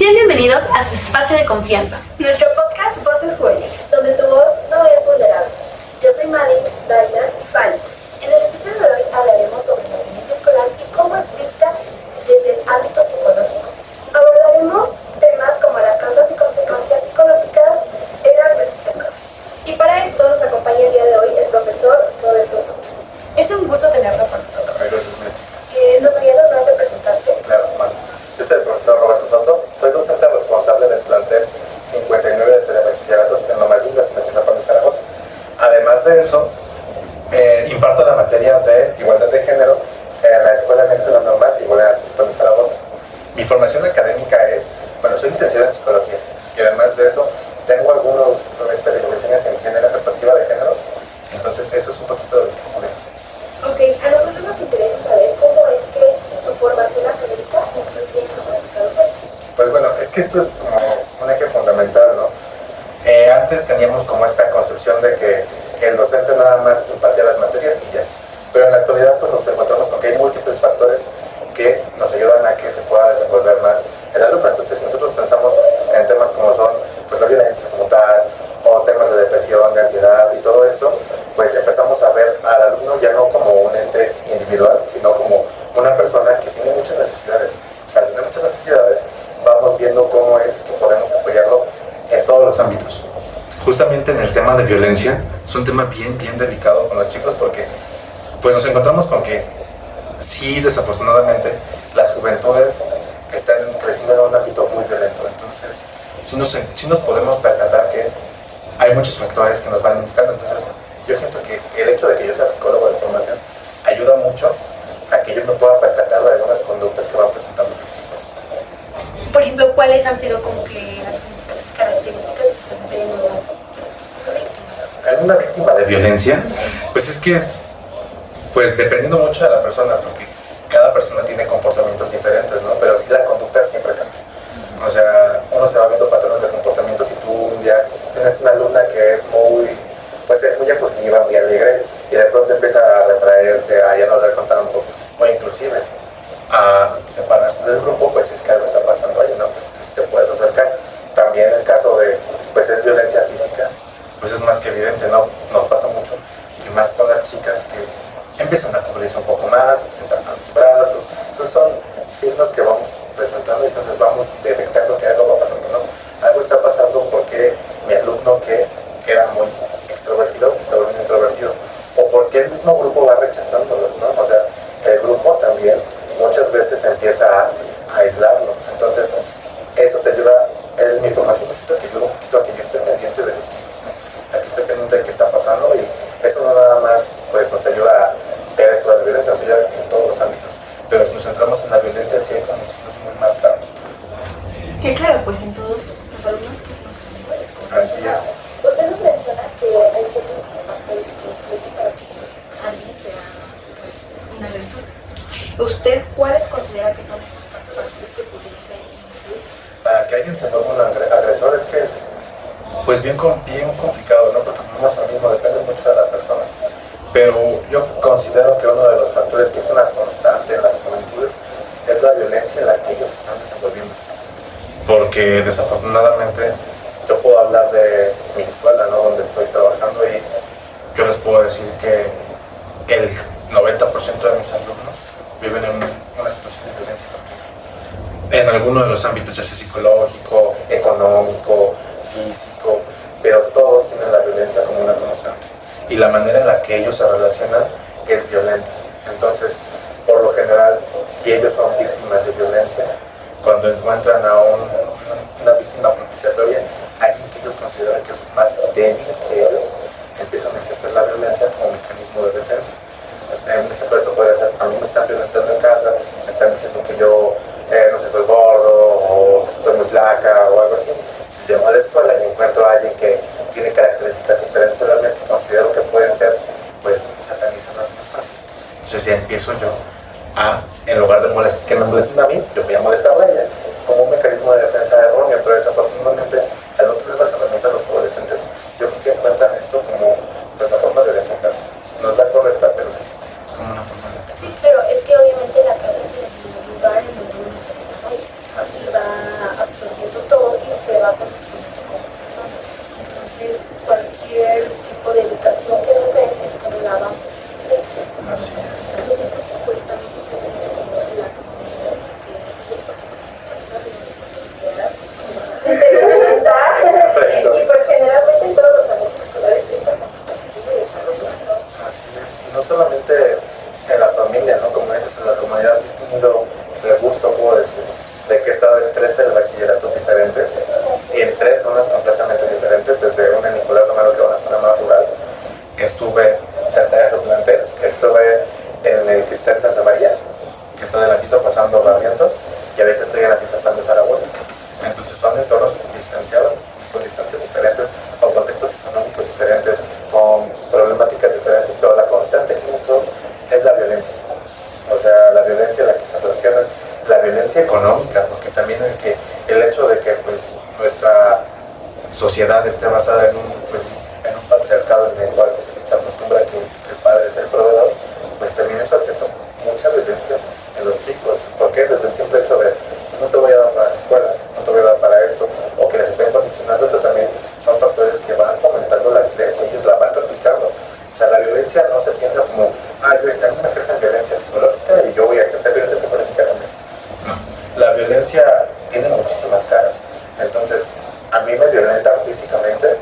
Sean bienvenidos a su espacio de confianza. Nuestro podcast Voces Juveniles, donde tu voz no es vulnerable. Yo soy Madi, Daina y Fanny. En el episodio de hoy hablaremos sobre la violencia escolar y cómo es vista desde el ámbito psicológico. Abordaremos temas como las causas y consecuencias psicológicas de la violencia escolar. Y para esto nos acompaña el día de hoy el profesor Roberto Soto. Es un gusto tenerlo con nosotros. Gracias, chicas. ¿Nos haría el honor de presentarse? Claro, bueno, yo soy el profesor Roberto Soto, soy docente responsable del plantel 59 de Telebachilleratos en Lomas Lindas, en Atizapán de Zaragoza. Además de eso, imparto la materia de igualdad de género en la Escuela Anexa de la Normal, igual en Atizapán de Zaragoza. Mi formación académica es, soy licenciado en psicología y además de eso, tengo algunas especializaciones en género, perspectiva de género, entonces eso es un poquito de lo que estudio. Ok, a nosotros nos interesa saber cómo es que su formación académica influye en su práctica docente. Pues bueno, es que esto es como un eje fundamental, ¿no? Antes teníamos como esta concepción de que el docente nada más impartía las materias y ya. Pero en la actualidad pues nos encontramos con que hay múltiples factores que nos ayudan a que se pueda desenvolver más el alumno. Entonces si nosotros pensamos en temas como son pues la violencia como tal, o temas de depresión, de ansiedad y todo esto, pues empezamos a ver al alumno ya no como un ente individual, sino como una persona que tiene muchas necesidades. O sea, al tener muchas necesidades, vamos viendo cómo es que podemos apoyarlo en todos los ámbitos. Justamente en el tema de violencia, es un tema bien delicado con los chicos porque pues nos encontramos con que sí, desafortunadamente, las juventudes están creciendo en un ámbito muy violento. Entonces, sí nos podemos percatar que hay muchos factores que nos van indicando. Entonces, yo siento que el hecho de que yo sea psicólogo de formación ayuda mucho a que yo me pueda percatar de algunas conductas que van presentando los chicos. Por ejemplo, ¿cuáles han sido como que las principales características que usted ve en una víctima? En una víctima de violencia, pues es que es, pues dependiendo mucho de la persona, porque cada persona tiene comportamientos diferentes, ¿no? Pero sí la conducta siempre cambia. O sea, uno se va viendo patrones de comportamiento. Si tú un día tienes una alumna que es muy efusiva, muy alegre, y de pronto empieza a retraerse, a ya no hablar con tanto, o inclusive a separarse del grupo, pues es que algo está pasando ahí, ¿no? Entonces te puedes acercar. También el caso de, pues es violencia física, pues es más que evidente, ¿no? Nos pasa mucho, y más con las chicas que empiezan a cubrirse un poco más, se tapan los brazos. Entonces son signos que vamos presentando, entonces vamos detectando que algo va pasando, ¿no? Algo está pasando porque mi alumno que era muy extrovertido se está volviendo introvertido, o porque el mismo grupo va rechazándolos, ¿no? O sea, el grupo también muchas veces empieza a aislarlo. Entonces, eso te ayuda, mi formación te ayuda un poquito a que yo esté pendiente de los chicos, ¿no? A que esté pendiente de qué está pasando, y eso no nada más pues nos ayuda a ver esto de la violencia, nos ayuda en todos los ámbitos. Pero si nos centramos en la violencia, sí hay como signos muy marcados. Que claro, pues en todos los alumnos pues no son iguales. Así es. Usted nos menciona que hay ciertos factores que influyen para que alguien sea pues Un agresor. ¿Usted cuáles considera que son estos factores que pudiesen influir? Para que alguien se vuelva un agresor es que es pues bien complicado, ¿no? Porque no es lo mismo, depende mucho de la persona. Pero yo considero que uno de los factores que es una constante en las juventudes es la violencia en la que ellos están desenvolviéndose. Porque desafortunadamente yo puedo hablar de mi escuela, ¿no? Donde estoy trabajando, y yo les puedo decir que el 90% de mis alumnos viven en una situación de violencia familiar. En alguno de los ámbitos, ya sea psicológico, económico, físico, pero todos tienen la violencia como una constante. Y la manera en la que ellos se relacionan es violenta. Entonces, por lo general, si ellos son víctimas de violencia, cuando encuentran a una víctima propiciatoria, alguien que ellos consideran que es más débil que ellos, empiezan a ejercer la violencia como mecanismo de defensa. Un ejemplo de esto podría ser: a mí me están violentando en casa, me están diciendo que yo, no sé, soy gordo, o soy muy flaca, o algo así. Si llego a la escuela y encuentro a alguien que tiene características diferentes a las mías, que considero que pueden ser, pues satanizarlas más fácil. Entonces ya empiezo yo a, en lugar de que me molesten a mí, yo voy a molestarla a ella, como un mecanismo de defensa erróneo. Pero desafortunadamente, al no tener las herramientas, los adolescentes, yo creo que encuentran esto como pues la forma de defenderse. No es la correcta, pero sí, es como una forma de defensa. Sí, claro, es que obviamente la casa es el lugar en donde uno se desarrolla. Así es. Va absorbiendo va construyendo como persona. Entonces, cualquier tipo de educación que nos den es como la vamos a hacer. Así es. Pues también se ve mucho como la comunidad en la que vives, porque no tenemos oportunidad y pues generalmente en todos los ambientes escolares esta comunidad se sigue desarrollando. Así es. Y no solamente en la familia, ¿no? Como dices, en la comunidad he tenido el gusto, puedo decir, de que he estado en 3 telebachilleratos diferentes y en 3 zonas completamente diferentes, desde una en Nicolás Romero, que es una zona más rural. Estuve cerca de su plantel, estuve en el que está en Santa María, que está adelantito pasando Barrientos, y ahorita estoy en Atizapán de Zaragoza. Entonces son entornos distanciados, con distancias diferentes, con contextos económicos diferentes, con problemáticas diferentes, pero la constante que hay en todos es la violencia. O sea, la violencia a la que se relaciona, la violencia económica, porque también el hecho de que pues, nuestra sociedad esté basada en un patriarcado en el cual se acostumbra que el padre es el proveedor, pues también eso ejerce mucha violencia en los chicos. ¿Por qué? Desde el simple hecho de pues, no te voy a dar para la escuela, no te voy a dar para esto, o que les estén condicionando, eso también son factores que van fomentando la violencia, ellos la van replicando. O sea, la violencia no se piensa como, a mí me ejercen violencia psicológica y yo voy a ejercer violencia psicológica también. No, la violencia tiene muchísimas caras. Entonces, a mí me violentan físicamente,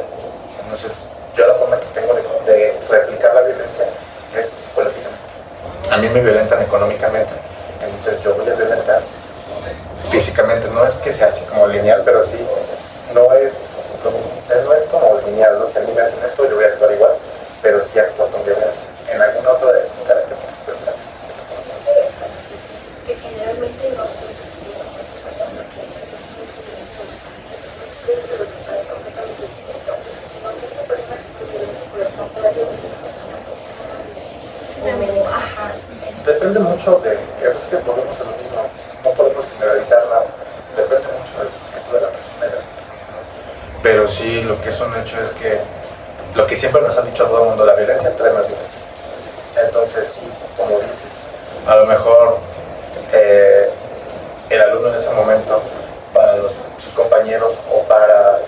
entonces yo la forma que tengo de replicar la violencia es psicológicamente. A mí me violentan económicamente, entonces yo voy a violentar físicamente. No es que sea así como lineal, pero sí, no es como lineal. O sea, a mí me hacen esto, yo voy a actuar igual, pero sí actúo con violencia en alguna otra de esas características. Que generalmente no siempre se como este patrón de que es el resultado es completamente distinto, sino que esta persona que sufre violencia por el contrario es una persona vulnerable. Ajá. Depende mucho es que volvemos a lo mismo, no podemos generalizar nada, depende mucho del sujeto de la persona. Pero sí, lo que es un hecho es que lo que siempre nos han dicho a todo el mundo, la violencia trae más violencia. Entonces sí, como dices, a lo mejor el alumno en ese momento, para sus compañeros o para,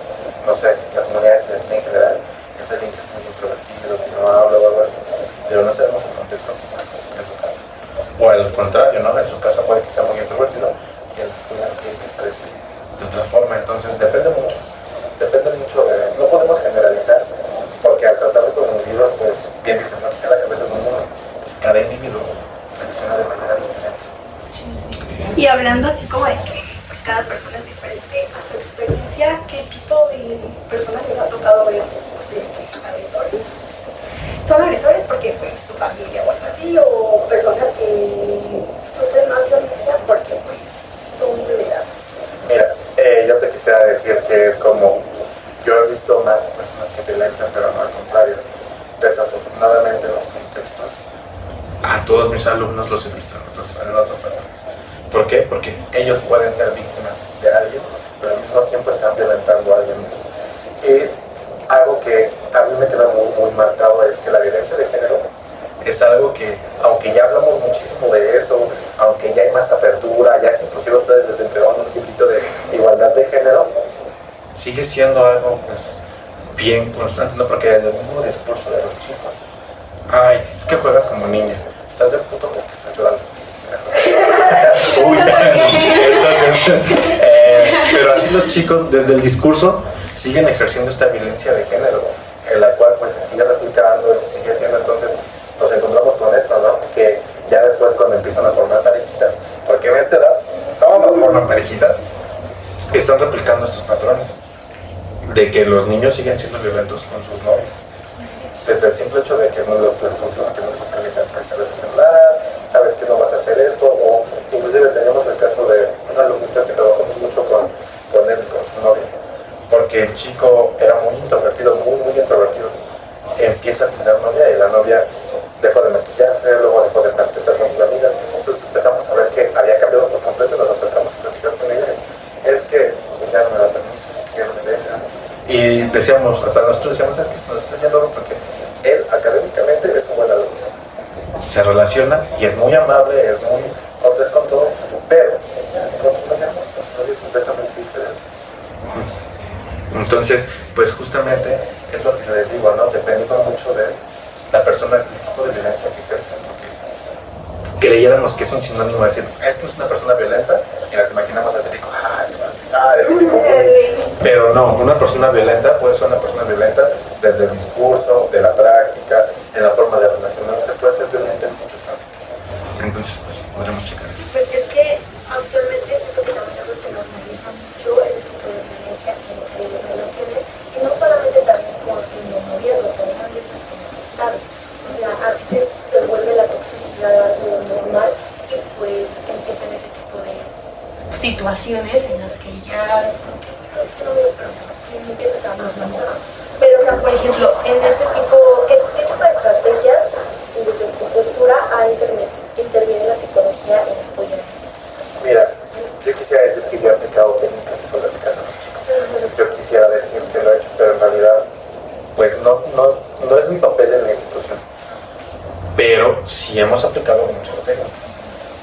no sé, la comunidad estudiantil en general, es alguien que es muy introvertido, que no habla o algo así, pero no sabemos el contexto que pasa en su casa. O al contrario, ¿no? En su casa puede que sea muy introvertido y en la escuela que exprese de otra forma. Entonces depende mucho no podemos generalizar, porque al tratar con individuos, pues bien dicen, no, que la cabeza es un mundo, pues cada individuo reacciona de manera diferente. Y hablando así como de que pues, cada persona es diferente a su experiencia, ¿qué tipo de personas les ha tocado ver pues, de agresores? ¿Son agresores porque pues, su familia o algo así? ¿O personas que sufren más violencia porque pues, son vulnerables? Mira, yo te quisiera decir que es como, yo he visto más personas que violentan, pero no al contrario. Desafortunadamente en los contextos, a todos mis alumnos los he visto en otros patrones. ¿Por qué? Porque ellos pueden ser víctimas de alguien, pero al mismo tiempo están violentando a alguien más. Y algo que a mí me queda muy marcado es que la violencia de género es algo que, aunque ya hablamos muchísimo de eso, aunque ya hay más apertura, ya inclusive ustedes les entregaron un librito de igualdad de género, sigue siendo algo pues bien constante, ¿no? Porque desde el mismo discurso de los chicos, ay, es que juegas como niña, estás de puto porque estás llorando. Uy, entonces, pero así los chicos desde el discurso siguen ejerciendo esta violencia de género, en la cual pues se sigue replicando y se sigue haciendo. Entonces nos encontramos con esto, ¿no? Que ya después cuando empiezan a formar parejitas, porque en esta edad todos nos forman parejitas, están replicando estos patrones de que los niños siguen siendo violentos con sus novias. Desde el simple hecho de que no los controlan, que no les permiten revisar el celular, sabes que no vas a hacer esto, o inclusive teníamos el caso de una alumnita que trabajamos mucho con él, con su novia, porque el chico era muy introvertido, muy introvertido. Empieza a tener novia y la novia dejó de maquillarse, luego dejó de estar con sus amigas. Entonces empezamos a ver que había cambiado por completo y nos acercamos a platicar con ella. Es que pues ya no me da permiso, es que ya no me deja. Y decíamos, hasta nosotros decíamos, es que se nos está yendo porque él académicamente es un buen alumno. Se relaciona y es muy amable, es muy cortés con todos, pero con su novia es completamente diferente. Entonces, pues justamente es lo que les digo, ¿no? Dependiendo mucho de la persona, el tipo de violencia que ejerce, porque creyéramos que es un sinónimo de decir, esto es una persona violenta, y nos imaginamos al típico, pero no, una persona violenta puede ser una persona violenta desde el discurso, de la práctica, en la forma de relacionarse, puede ser violenta en muchos ámbitos. Entonces, pues podremos checar. Porque es que actualmente siento que también algo se normaliza mucho ese tipo de violencia entre relaciones, y no solamente también con el noviazgo, también a veces con amistades. O sea, a veces se vuelve la toxicidad algo normal y pues empiezan ese tipo de situaciones en las que ya es como que, bueno, es que no veo problema, y empiezas a normalizar. Pero, o sea, por ejemplo, en este tipo, ¿qué tipo de estrategias desde su postura interviene la psicología en apoyar esto? Mira, yo quisiera decir que yo he aplicado técnicas psicológicas a los chicos. Yo quisiera decir que lo he hecho, pero en realidad, pues no es mi papel en la institución. Pero sí hemos aplicado muchas técnicas.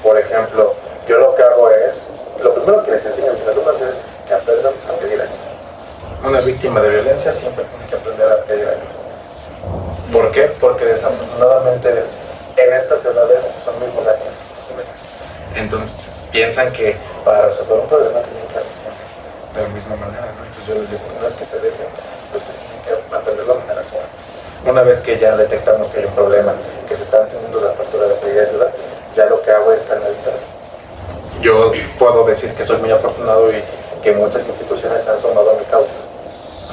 Por ejemplo, yo lo que hago es, lo primero que les enseño a mis alumnos es que aprendan a pedir ayuda. Una víctima de violencia siempre tiene que aprender a pedir ayuda. ¿Por qué? Porque desafortunadamente en estas edades son muy volátiles. Entonces piensan que para resolver un problema tienen que responder de la misma manera, ¿no? Entonces yo les digo, no es que se dejen, es que tienen que aprender de la manera correcta. Una vez que ya detectamos que hay un problema, que se está teniendo la apertura de pedir ayuda, ya lo que hago es canalizar. Yo puedo decir que soy muy afortunado y que muchas instituciones han sumado a mi causa.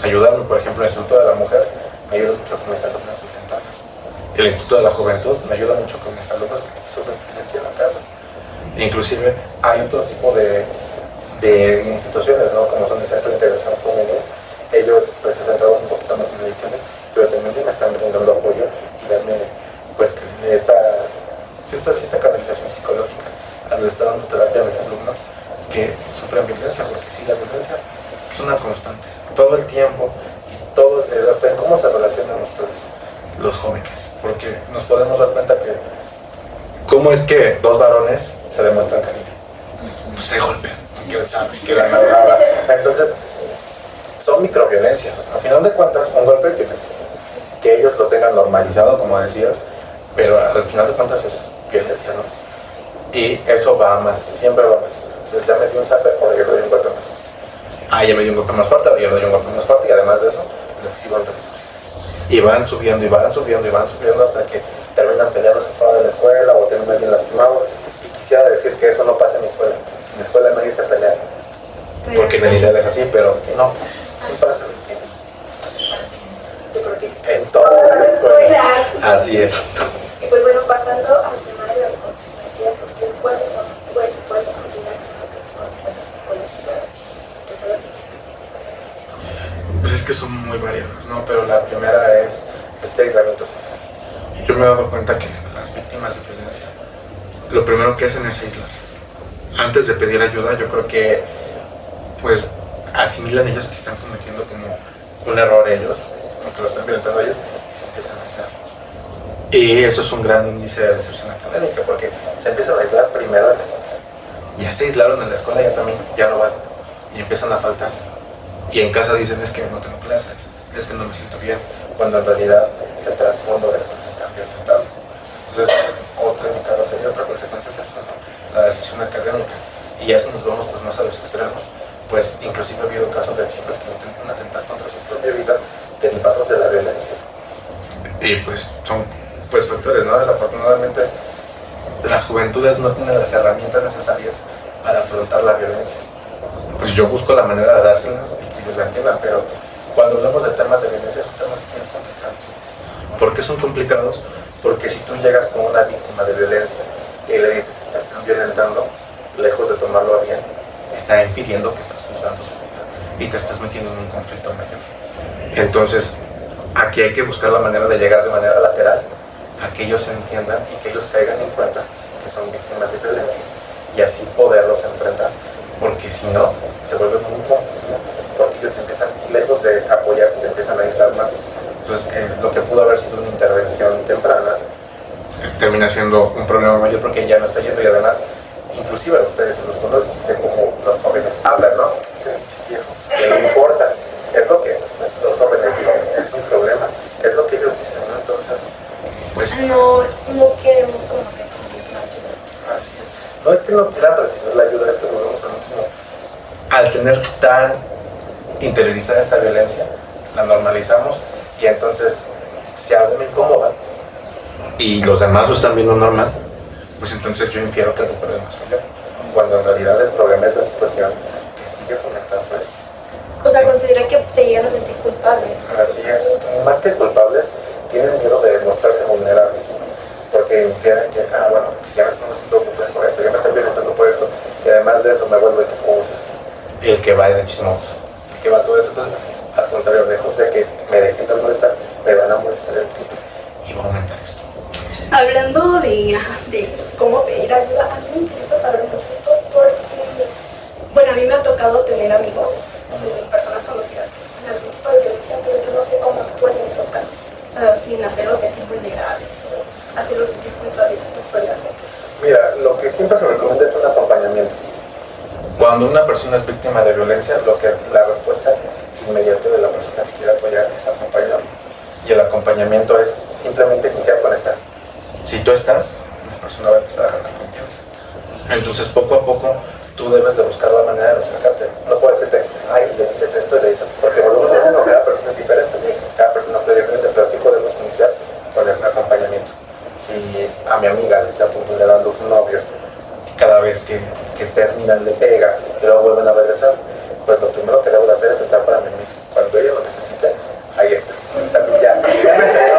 Ayudarme, por ejemplo, el Instituto de la Mujer me ayuda mucho con mis alumnas violentadas. El Instituto de la Juventud me ayuda mucho con mis alumnos que sufren violencia en la casa. Inclusive hay otro tipo de instituciones, ¿no? Como son el Centro de Integración Juvenil. Ellos pues se centraron un poquito más en adicciones, pero también me están brindando apoyo y darme pues esta canalización psicológica. Le está dando terapia a mis alumnos que sufren violencia, porque sí, la violencia es una constante, todo el tiempo, y todos, hasta en cómo se relacionan ustedes, los jóvenes, porque nos podemos dar cuenta que cómo es que dos varones se demuestran cariño, pues se golpean, que el sabe, que la nalgada, entonces son microviolencias, al final de cuentas un golpe es violencia, que ellos lo tengan normalizado como decías, pero al final de cuentas es violencia, ¿no? Y eso va a más, siempre va a más. Entonces ya me dio un zape, ahora yo le doy un golpe más fuerte. Ya me dio un golpe más fuerte, ahora yo le doy un golpe más fuerte, y además de eso, lo exhibo en redes sociales. Y van subiendo, y van subiendo, y van subiendo hasta que terminan peleándose fuera de la escuela o terminan alguien lastimado. Y quisiera decir que eso no pasa en mi escuela. En mi escuela nadie se pelea. Porque en el ideal es así, pero no, sí pasa. Yo creo que En todas las escuelas. Así es. Y pues bueno, pasando al tema de las consecuencias, ¿cuáles son las consecuencias psicológicas que son las víctimas? Pues es que son muy variados, ¿no? Pero la primera es este aislamiento social. Yo me he dado cuenta que las víctimas de violencia, lo primero que hacen es aislarse. Antes de pedir ayuda, yo creo que, pues, asimilan ellos que están cometiendo como un error ellos, que lo están violentando ellos, y se empiezan a aislar. Y eso es un gran índice de deserción académica, porque se empiezan a aislar primero en la escuela. Ya se aislaron en la escuela, ya no van, y empiezan a faltar. Y en casa dicen, es que no tengo clases, es que no me siento bien, cuando en realidad el trasfondo es que se están violentando. Entonces, otro indicador sería, otra consecuencia es esto, ¿no? La deserción académica. Y ya si nos vamos pues más a los extremos, pues inclusive ha habido casos de chicos que intentan atentar contra su propia vida derivados de la violencia. Y pues son pues factores, ¿no? Desafortunadamente las juventudes no tienen las herramientas necesarias para afrontar la violencia. Pues yo busco la manera de dárselas y que ellos la entiendan, pero cuando hablamos de temas de violencia son temas muy complicados. ¿Por qué son complicados? Porque si tú llegas con una víctima de violencia y le dices que te están violentando, lejos de tomarlo a bien, está impidiendo que estás juzgando su vida y te estás metiendo en un conflicto mayor. Entonces, aquí hay que buscar la manera de llegar de manera lateral a que ellos se entiendan y que ellos caigan en cuenta que son víctimas de violencia y así poderlos enfrentar, porque si no, se vuelve muy confuso, porque ellos empiezan, lejos de apoyarse, se empiezan a aislar más. Entonces, lo que pudo haber sido una intervención temprana termina siendo un problema mayor porque ya no está yendo, y además, inclusive ustedes los conocen, sé cómo los jóvenes hablan, ¿no? Ese viejo, que no importa, es lo no quieran recibir la ayuda, esto volvemos a lo mismo. Al tener tan interiorizada esta violencia, la normalizamos y entonces si algo me incomoda y los demás lo están viendo normal, pues entonces yo infiero que el problema soy yo, cuando en realidad el problema es la situación que sigue fomentando esto. O sea, considera que se llegan a sentir culpables. Así es, y más que culpables, tienen miedo de mostrarse vulnerables, porque infieren que, bueno, si ya me estoy haciendo por esto, ya me estoy violentando por esto, y además de eso me vuelvo el que usa, y el que va de chismoso, el que va todo eso. Entonces, al contrario, lejos de que me dejen de molestar, me van a molestar el tipo y va a aumentar esto. Hablando de cómo pedir ayuda, a mí me interesa saber mucho esto porque, bueno, a mí me ha tocado tener amigos y personas conocidas que sufren algún tipo de violencia, pero yo no sé cómo actuar en esos casos, sin hacerlos sentir vulnerables o hacerlos sentir culpables. Mira, lo que siempre se recomienda es un acompañamiento. Cuando una persona es víctima de violencia, la respuesta inmediata de la persona que quiere apoyar es acompañarlo. Y el acompañamiento es simplemente iniciar con estar. Si tú estás, la persona va a empezar a ganar confianza. Entonces, poco a poco, tú debes de buscar la manera de acercarte. No puedes decirte, ay, le dices esto y le dices, porque volvemos a lo mismo, cada persona es diferente, cada persona puede diferente, pero sí podemos iniciar con el acompañamiento. Si a mi amiga le está vulnerando su novio y cada vez que terminan le pega y luego vuelven a regresar, pues lo primero que debo de hacer es estar para mí. Cuando ella lo necesite, ahí está. Ya me estoy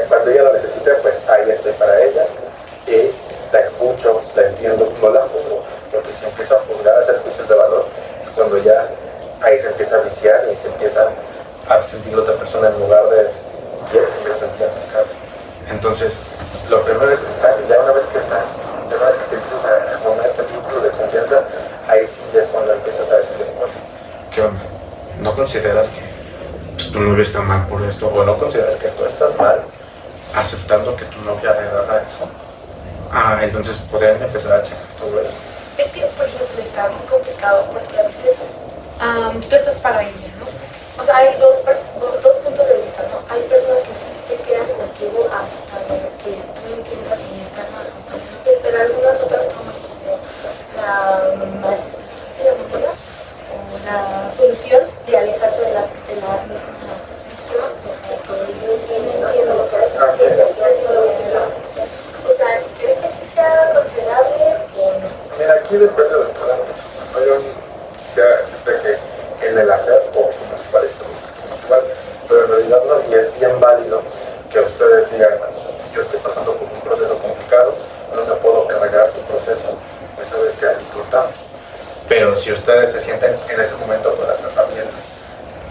cuando ella lo necesite, pues ahí estoy para ella y la escucho, la entiendo, no la juzgo, porque si empiezo a juzgar, a hacer juicios de valor, es cuando ya ahí se empieza a viciar y se empieza a sentir la otra persona en lugar de bien, se empieza a sentir atacado. Entonces, lo primero es estar, y ya una vez que estás, ya una vez que te empiezas a formar este vínculo de confianza, ahí sí es cuando empiezas a decirle, oye, ¿qué onda? ¿No consideras que tu novia está mal por esto? ¿O no consideras que tú estás mal aceptando que tu novia haga eso? Entonces podrían empezar a checar todo eso. Es que, por ejemplo, está bien complicado porque a veces tú estás para ella, ¿no? O sea, hay dos puntos de vista, ¿no? Hay personas que sí se quedan contigo hasta que tú entiendas y están acompañándote, pero algunas otras toman como la manera o la solución de alejarse de la misma víctima, porque yo entiendo lo que hay, o sea, ¿cree que sí sea considerable o no? Mira, aquí depende de cada persona, ¿no? Yo quisiera decirte que en el hacer todos somos iguales, todos somos igual, pero en realidad no, y es bien válido que ustedes digan, yo estoy pasando por un proceso complicado, no te puedo cargar tu proceso, pues sabes que aquí cortamos. Pero si ustedes se sienten en ese momento con las herramientas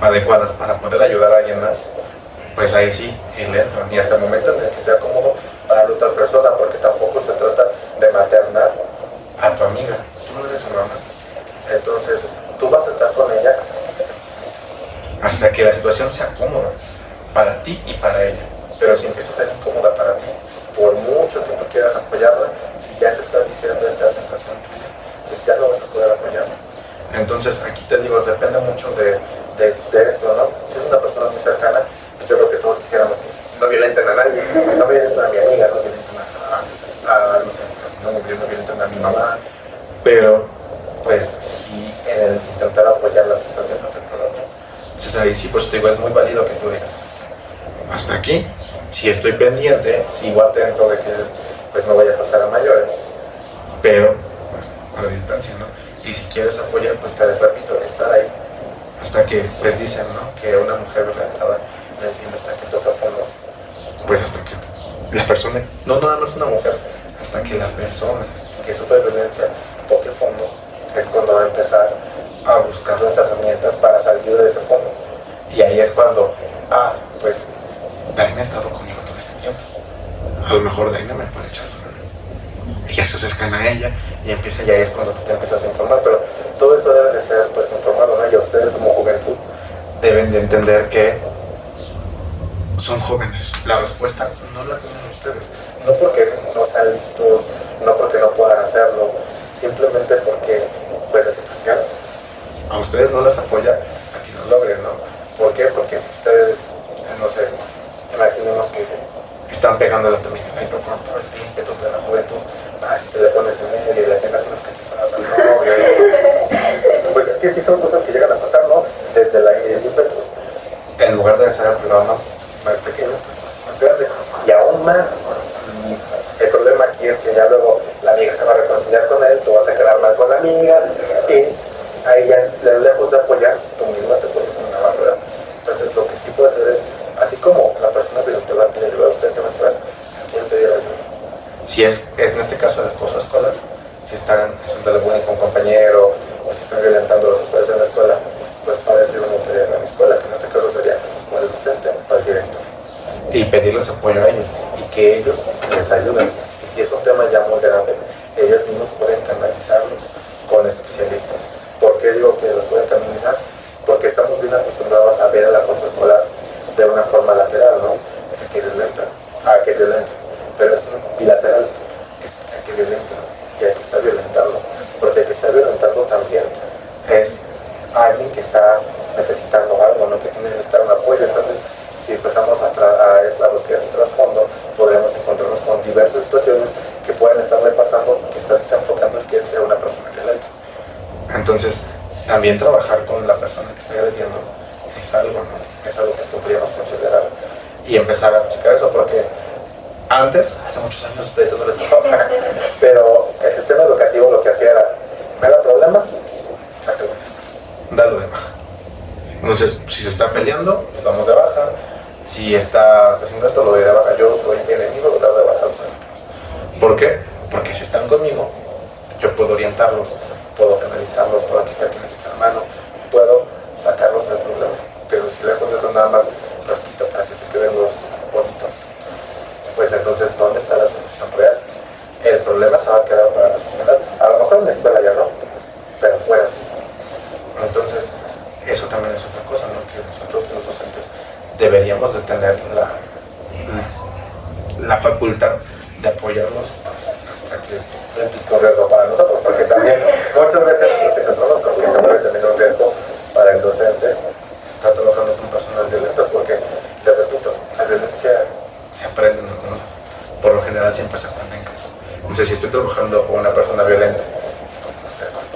adecuadas para poder ayudar a alguien más, pues ahí sí, y le entran. Y hasta el momento en el que sea cómodo para la otra persona, porque tampoco se trata de maternar a tu amiga. Tú no eres su mamá. Entonces, tú vas a estar con ella hasta que la situación sea cómoda para ti y para ella. Pero si empieza a ser incómoda para ti, por mucho que tú quieras apoyarla, si ya se está diciendo esta sensación tuya, pues ya no vas a poder apoyarla. Entonces, aquí te digo, depende mucho de esto, ¿no? Si es una persona muy cercana, pues yo creo que todos quisiéramos que no violenten a nadie, no violenten a mi amiga, no violenten no sé, no violenten a mi mamá, pero pues si en el intentar apoyarla te estás viendo afectada, entonces ahí sí, pues te digo, es muy válido que tú digas hasta aquí, si estoy pendiente, sigo atento de que pues no vaya a pasar a mayores, pero pues, a la distancia, ¿no? Y si quieres apoyar, pues te repito, estar ahí hasta que, pues dicen, ¿no? Que una mujer violentada no entiende hasta que toca fondo, pues hasta que la persona, no nada más una mujer, hasta que la persona que sufre violencia toque fondo, es cuando va a empezar a buscar las herramientas para salir de ese fondo. Y ahí es cuando, pues Daina ha estado conmigo todo este tiempo, a lo mejor Daina me puede echar la mano. Y ya se acercan a ella y empieza, y ahí es cuando tú te empiezas a informar, pero todo esto debe de ser pues informado, ¿no? Y ustedes como juventud deben de entender que son jóvenes, la respuesta no la tienen ustedes, no porque no sean listos, no porque no puedan hacerlo, simplemente porque pues la situación a ustedes no les apoya a que lo logren, ¿no? ¿Por qué? Porque si ustedes, no sé, imaginemos que están pegándole también, ay, pero con todo este ímpetu de la juventud, si le pones en medio y le pegas unas cachetadas al novio. Pues es que sí son cosas que llegan a pasar, ¿no? Desde el ímpetu, en lugar de ser el programa más pequeño, pues más grande. Y aún más, el problema aquí es que ya luego la amiga se va a reconciliar con él, tú vas a quedar mal con la amiga, y ahí ya, lejos de apoyar, tú misma te pusiste en una barrera. Entonces lo que sí puede hacer es, así como la persona que te va a pedir ayuda, ustedes se van a saber a quién pedir ayuda. Si es en este caso de acoso escolar, si están haciendo bullying con un compañero, o si están violentando a los usuarios en la escuela, pues para eso una autoridad en la escuela, que en este caso sería o el docente o el director. Y pedirles apoyo a ellos, y que ellos les ayuden. Y si es un tema ya muy grave, ellos mismos pueden canalizarlos con especialistas. ¿Por qué digo que los pueden canalizar? Porque estamos bien acostumbrados a ver el acoso escolar de una forma lateral, ¿no? El que violenta, que violenta. Pero es bilateral, es el que violenta y el que está violentando. Porque el que está violentando también es alguien que está necesitando algo, ¿no? Que tiene que necesitar un apoyo. Entonces, si empezamos a buscar este trasfondo, podremos encontrarnos con diversas situaciones que pueden estarle pasando, que están desenfocando en que sea una persona violenta. Entonces, también trabajar con la persona que está agrediendo es algo, ¿no? Es algo que podríamos considerar y empezar a checar eso, porque antes, hace muchos años, ustedes no les tocaba, pero el sistema educativo lo que hacía era, me da problemas, sácalo, dalo de baja. Entonces, si se está peleando, nos damos de baja. Si está haciendo esto, lo doy de baja. Yo soy enemigo de dar de baja. ¿Por qué? Porque si están conmigo, yo puedo orientarlos, puedo canalizarlos, puedo checar quién les echa la mano, puedo sacarlos del problema. Pero si lejos de eso nada más los quito para que se queden los bonitos, pues entonces, ¿dónde está la solución real? El problema se va a quedar para la sociedad. A lo mejor en la escuela ya no, pero fuera sí. Entonces, eso también es otra cosa, ¿no? Que nosotros los docentes deberíamos de tener la facultad de apoyarlos hasta que implique un riesgo para nosotros, porque también muchas veces nos encontramos con que se puede tener un riesgo para el docente estar trabajando con personas violentas, porque, les repito, la violencia se aprende, ¿no? Por lo general siempre se aprende en casa. Entonces, si estoy trabajando con una persona violenta, no sé, con el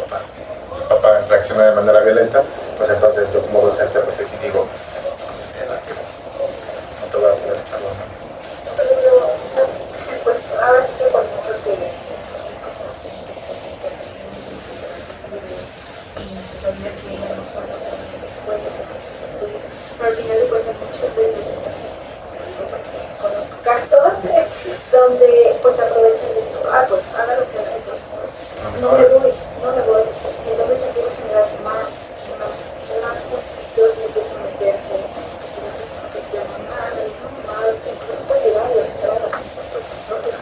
papá reacciona de manera violenta, pues entonces yo como docente, pues sí digo, no te voy a poder echarlo, ¿no? Pero, pues ahora sí que por mucho que como docente, que a lo mejor no se en la escuela, los estudios, pero al final de cuentas muchas veces también, porque conozco casos donde pues aprovechan eso, pues haga lo que haga, entonces pues no me voy, y entonces empieza a generar más conflictos y empieza a meterse, que se llama mal, incluso puede llegar a violentar a los mismos profesores.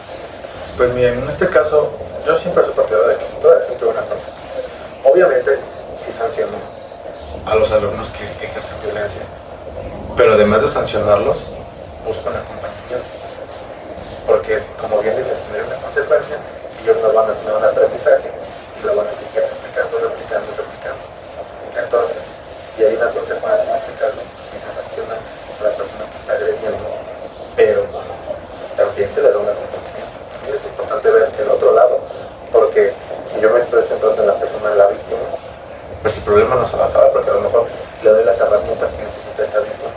Pues miren, en este caso, yo siempre soy partidario de que toda acción tiene una consecuencia. Obviamente, sí sanciono a los alumnos que ejercen violencia, pero además de sancionarlos, buscan acompañamiento. Porque, como bien dices, tiene una consecuencia, ellos no van a tener un aprendizaje y lo van a seguir replicando. Entonces, si hay una consecuencia en este caso, sí se sanciona a la persona que está agrediendo, pero también se le da un acompañamiento. También es importante ver el otro lado, porque si yo me estoy centrando en la persona, en la víctima, pues el problema no se va a acabar, porque a lo mejor le doy las herramientas que necesita esta víctima.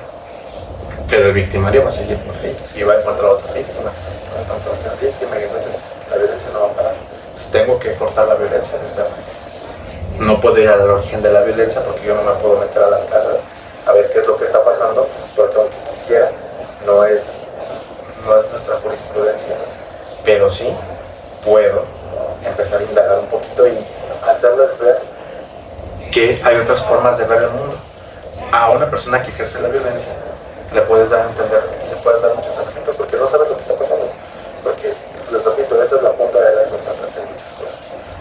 Pero el victimario va a seguir por ahí y va a encontrar otra víctima, va a encontrar otra víctima, y entonces la violencia no va a parar. Pues tengo que cortar la violencia desde raíz. No puedo ir al origen de la violencia, porque yo no me puedo meter a las casas a ver qué es lo que está pasando, porque aunque quisiera, no es nuestra jurisprudencia, pero sí puedo empezar a indagar un poquito y hacerles ver que hay otras formas de ver el mundo. A una persona que ejerce la violencia le puedes dar a entender y le puedes dar muchas herramientas, porque no sabes lo que está pasando, porque les repito, esta es la punta de la iceberg, atrás hay muchas cosas.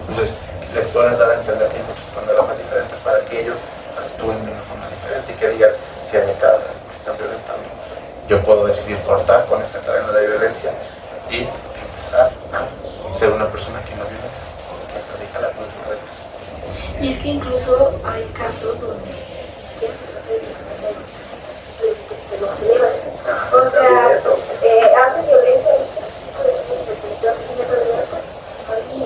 Entonces les puedes dar a entender que hay muchos panoramas diferentes para que ellos actúen de una forma diferente y que digan, si en mi casa me están violentando, yo puedo decidir cortar con esta cadena de violencia y empezar a ser una persona que no violenta, que predica la cultura de Dios. Y es que incluso hay casos donde ni siquiera se trata de violencia, simplemente se lo celebran. O sea, hacen violencia, ese tipo de delitos, y en realidad pues no hay ni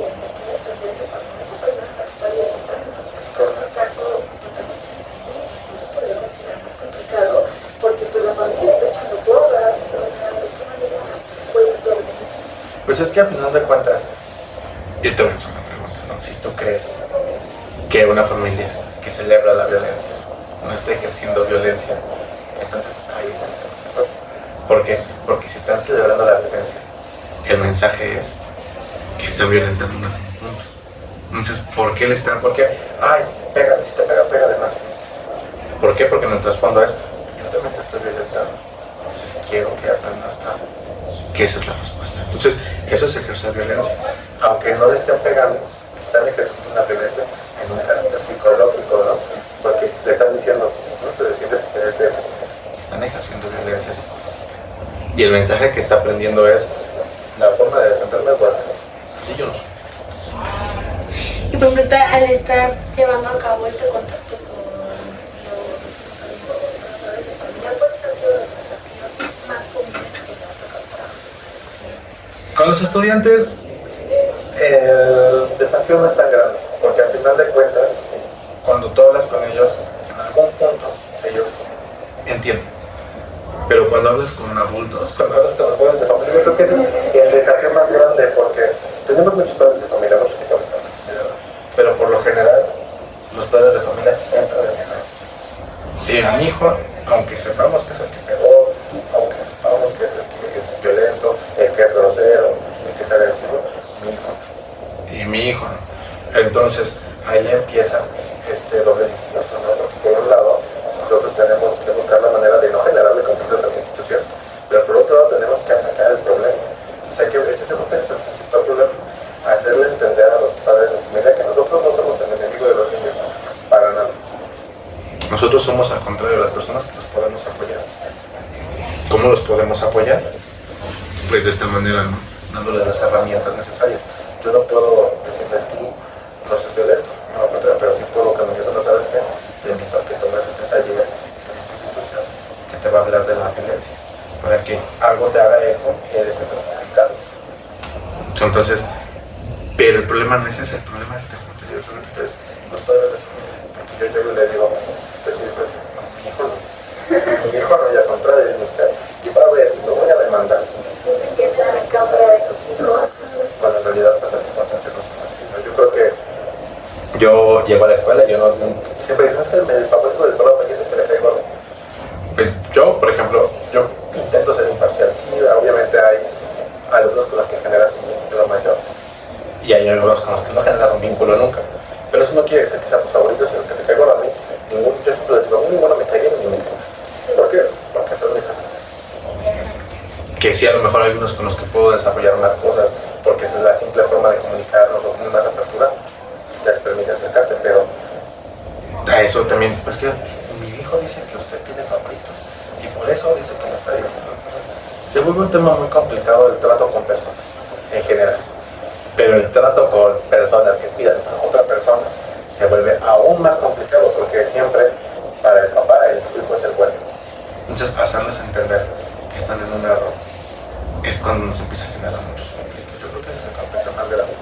Pues es que al final de cuentas, yo te voy a hacer una pregunta, ¿no? Si tú crees que una familia que celebra la violencia no está ejerciendo violencia, entonces ahí está el error. ¿Por qué? Porque si están celebrando la violencia, el mensaje es que están violentando a un mundo. Entonces, ¿por qué le están? ¿Por qué? Ay, pégale, si te pega, pégale más. ¿Por qué? Porque en el trasfondo es, yo también te estoy violentando. Entonces quiero que aprendas a que esa es la respuesta. Entonces, eso es ejercer violencia. Aunque no le estén pegando, están ejerciendo una violencia en un carácter psicológico, ¿no? Porque le están diciendo, no te defiendes, te defiendes. Están ejerciendo violencia psicológica. Y el mensaje que está aprendiendo es, la forma de defenderme es guardar. Así yo no soy. Y por ejemplo, al estar llevando a cabo este contacto con los profesores de familia, ¿cuáles han sido los desafíos más comunes que le han tocado trabajar? Con los estudiantes, el desafío no es tan grande, porque al final de cuentas, cuando tú hablas con ellos, en algún punto ellos entienden. Pero cuando hablas con adultos, cuando hablas con los padres de familia, yo creo que ese es el desafío más grande, porque tenemos muchos padres de familia, muchos tipos de padres de familia, pero por lo general, los padres de familia siempre defienden a sus hijos. Y a mi hijo, aunque sepamos que es el que pegó, aunque sepamos que es el que es violento, el que es grosero, el que es agresivo, mi hijo no. Y mi hijo no. Entonces, ahí empieza este doble discurso, ¿no? Porque por un lado, nosotros tenemos que buscar la manera de no generarle conflictos a la institución, pero por otro lado tenemos que atacar el problema. O sea, que ese yo creo que es el principal problema, hacerle entender a los padres de familia que nosotros no somos el enemigo de los niños, para nada. Nosotros somos, al contrario, las personas que los podemos apoyar. ¿Cómo los podemos apoyar? Pues de esta manera, ¿no? Dándoles las herramientas necesarias. Yo no puedo decirles tú no seas violento, no lo contrario, pero sí puedo que me digas, no sabes qué, te invito a que tomes este taller en esta institución que te va a hablar de la violencia, para que algo te haga eco y dejes de comunicarlo. Entonces, pero el problema no es ese, el problema es los padres de familia, porque yo llego y le digo, este es su hijo, no, mi hijo no, y al contrario, y usted, y va a ver, y lo voy a demandar. ¿Sienten que están en contra de sus hijos? Cuando en realidad pues las circunstancias no son así, ¿no? Yo creo que yo llego a la escuela y yo no siempre dicen, es que el favorito del profe y ese que le cae gordo. Pues yo, por ejemplo, yo intento ser imparcial. Sí, obviamente hay alumnos con los que generas un vínculo mayor y hay alumnos con los que no generas un vínculo nunca. Pero eso no quiere decir que sea tus favoritos, sino que te cae gordo. A mí, yo siempre les digo, a mí ninguno me cae bien ni me cae mal. ¿Por qué? Porque son mis amigos. Que sí, a lo mejor hay algunos con los que puedo desarrollar más cosas, porque es la simple forma de comunicarnos o tener más apertura, si te permite acercarte, pero a eso también, pues que mi hijo dice que usted tiene favoritos, y por eso dice que me está diciendo cosas. Se vuelve un tema muy complicado el trato con personas, en general, pero el trato con personas que cuidan a otra persona se vuelve aún más complicado, porque siempre, para el papá, el hijo es el bueno. Entonces, hacerles entender que están en un error es cuando nos empieza a generar muchos conflictos. Yo creo que ese es el conflicto más grande,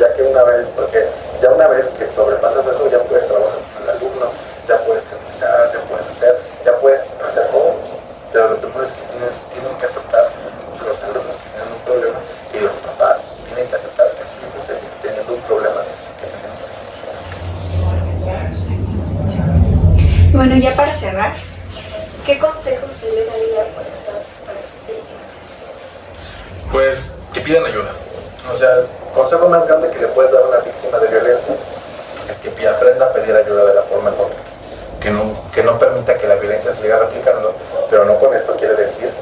ya que una vez, porque ya una vez que sobrepasas eso, ya puedes trabajar con el alumno, ya puedes teorizar, ya puedes hacer todo, pero lo primero es que tienen que aceptar los alumnos que tienen un problema y los papás tienen que aceptar que su hijo esté teniendo un problema que tenemos que solucionar. Bueno, ya para cerrar, ¿qué consejo usted le daría pues a todas estas víctimas? Pues que pidan ayuda. O sea, el consejo más grande que le puedes dar a una víctima de violencia es que aprenda a pedir ayuda de la forma correcta. Que no permita que la violencia se siga replicando, pero no con esto quiere decir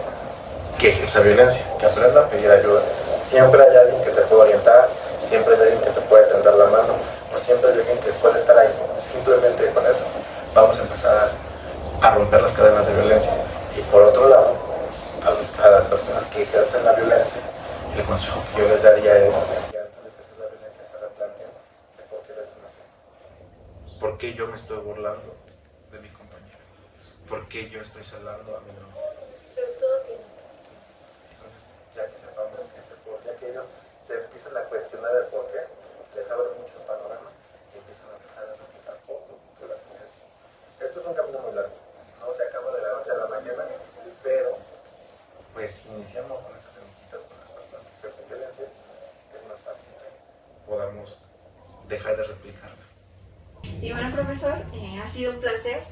que ejerza violencia, que aprenda a pedir ayuda. Siempre hay alguien que te puede orientar, siempre hay alguien que te puede tender la mano, o siempre hay alguien que puede estar ahí. Simplemente con eso vamos a empezar a romper las cadenas de violencia. Y por otro lado, a las personas que ejercen la violencia, el consejo que yo les daría es que antes de ejercer la violencia se replanteen de por qué lo están haciendo. ¿Por qué yo me estoy burlando de mi compañero? ¿Por qué yo estoy salando a mi hermano? Pero todo tiene. Entonces, ya que sepamos ese por, ya que ellos se empiezan a cuestionar el por qué, les abre mucho el panorama y empiezan a dejar de replicar poco la violencia. Esto es un camino muy largo, no se acaba de la noche a la mañana, pero pues iniciamos con esas semillitas con las personas que ejercen violencia Y bueno, profesor, ha sido un placer